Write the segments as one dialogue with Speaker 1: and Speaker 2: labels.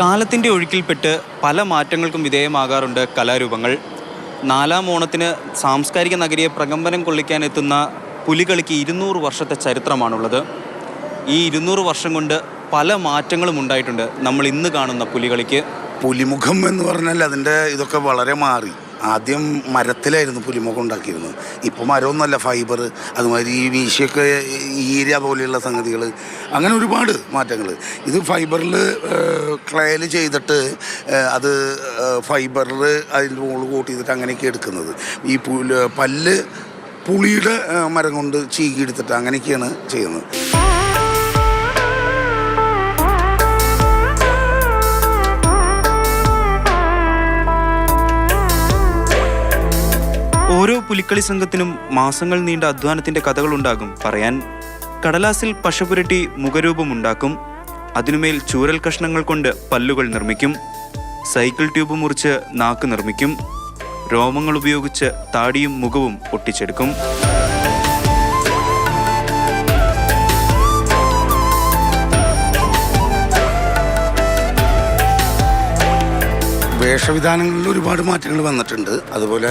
Speaker 1: കാലത്തിൻ്റെ ഒഴുക്കിൽപ്പെട്ട് പല മാറ്റങ്ങൾക്കും വിധേയമാകാറുണ്ട് കലാരൂപങ്ങൾ. നാലാം ഓണത്തിന് സാംസ്കാരിക നഗരിയെ പ്രകമ്പനം കൊള്ളിക്കാനെത്തുന്ന പുലികളിക്ക് 200 വർഷത്തെ ചരിത്രമാണുള്ളത്. ഈ 200 വർഷം കൊണ്ട് പല മാറ്റങ്ങളും ഉണ്ടായിട്ടുണ്ട് നമ്മൾ ഇന്ന് കാണുന്ന പുലികളിക്ക്.
Speaker 2: പുലിമുഖം എന്ന് പറഞ്ഞാൽ അതിൻ്റെ ഇതൊക്കെ വളരെ മാറി. ആദ്യം മരത്തിലായിരുന്നു പുലിമുഖം ഉണ്ടാക്കിയിരുന്നത്. ഇപ്പോൾ മരമൊന്നുമല്ല, ഫൈബർ, അതുമാതിരി ഈ വീശിയൊക്കെ ഈര പോലെയുള്ള സംഗതികൾ, അങ്ങനെ ഒരുപാട് മാറ്റങ്ങൾ. ഇത് ഫൈബറിൽ ക്ലേയിൽ ചെയ്തിട്ട് അത് ഫൈബറിൽ അതിൻ്റെ മുകളിൽ കോട്ട് ചെയ്തിട്ട് അങ്ങനെയൊക്കെ എടുക്കുന്നത്. ഈ പല്ല് പുളിയുടെ മരം കൊണ്ട് ചീകി എടുത്തിട്ട് അങ്ങനെയൊക്കെയാണ് ചെയ്യുന്നത്.
Speaker 1: ഓരോ പുലിക്കളി സംഘത്തിനും മാസങ്ങൾ നീണ്ട അധ്വാനത്തിൻ്റെ കഥകളുണ്ടാകും പറയാൻ. കടലാസിൽ പശ പുരട്ടി മുഖരൂപമുണ്ടാക്കും. അതിനുമേൽ ചൂരൽ കഷ്ണങ്ങൾ കൊണ്ട് പല്ലുകൾ നിർമ്മിക്കും. സൈക്കിൾ ട്യൂബ് മുറിച്ച് നാക്ക് നിർമ്മിക്കും. രോമങ്ങൾ ഉപയോഗിച്ച് താടിയും മുഖവും ഒട്ടിച്ചെടുക്കും.
Speaker 2: വേഷവിധാനങ്ങളിൽ ഒരുപാട് മാറ്റങ്ങൾ വന്നിട്ടുണ്ട്. അതുപോലെ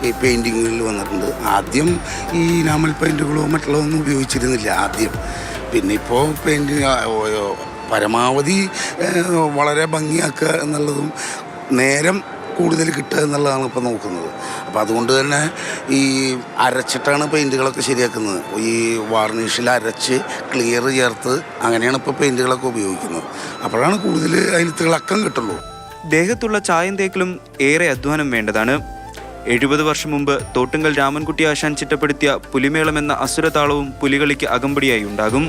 Speaker 2: ഈ പെയിൻറ്റിങ്ങുകളിൽ വന്നിട്ടുണ്ട്. ആദ്യം ഈ ഇനാമൽ പെയിൻറ്റുകളോ മറ്റുള്ളതൊന്നും ഉപയോഗിച്ചിരുന്നില്ല ആദ്യം. പിന്നെ ഇപ്പോൾ പെയിൻറ്റിങ് പരമാവധി വളരെ ഭംഗിയാക്കുക എന്നുള്ളതും നേരം കൂടുതൽ കിട്ടുക എന്നുള്ളതാണ് ഇപ്പോൾ നോക്കുന്നത്. അപ്പോൾ അതുകൊണ്ട് തന്നെ ഈ അരച്ചിട്ടാണ് പെയിൻറ്റുകളൊക്കെ ശരിയാക്കുന്നത്. ഈ വാർണിഷിൽ അരച്ച് ക്ലിയർ ചേർത്ത് അങ്ങനെയാണ് ഇപ്പോൾ പെയിൻറ്റുകളൊക്കെ ഉപയോഗിക്കുന്നത്. അപ്പോഴാണ് കൂടുതൽ അതിന് തിളക്കം കിട്ടുള്ളൂ.
Speaker 1: ദേഹത്തുള്ള ചായം തേക്കലും ഏറെ അധ്വാനം വേണ്ടതാണ്. 70 വർഷം മുമ്പ് തോട്ടുങ്കൽ രാമൻകുട്ടി ആശാൻ ചിട്ടപ്പെടുത്തിയ പുലിമേളം എന്ന അസുരതാളവും പുലികളിക്ക് അകമ്പടിയായി ഉണ്ടാകും.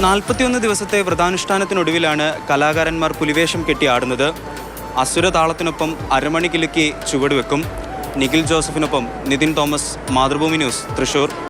Speaker 1: നാൽപ്പത്തിയൊന്ന് ദിവസത്തെ വ്രതാനുഷ്ഠാനത്തിനൊടുവിലാണ് കലാകാരന്മാർ പുലിവേഷം കെട്ടി ആടുന്നത്. അസുരതാളത്തിനൊപ്പം അരമണി കിലുക്കി ചുവടുവെക്കും. നിഖിൽ ജോസഫിനൊപ്പം നിതിൻ തോമസ്, മാതൃഭൂമി ന്യൂസ്, തൃശൂർ.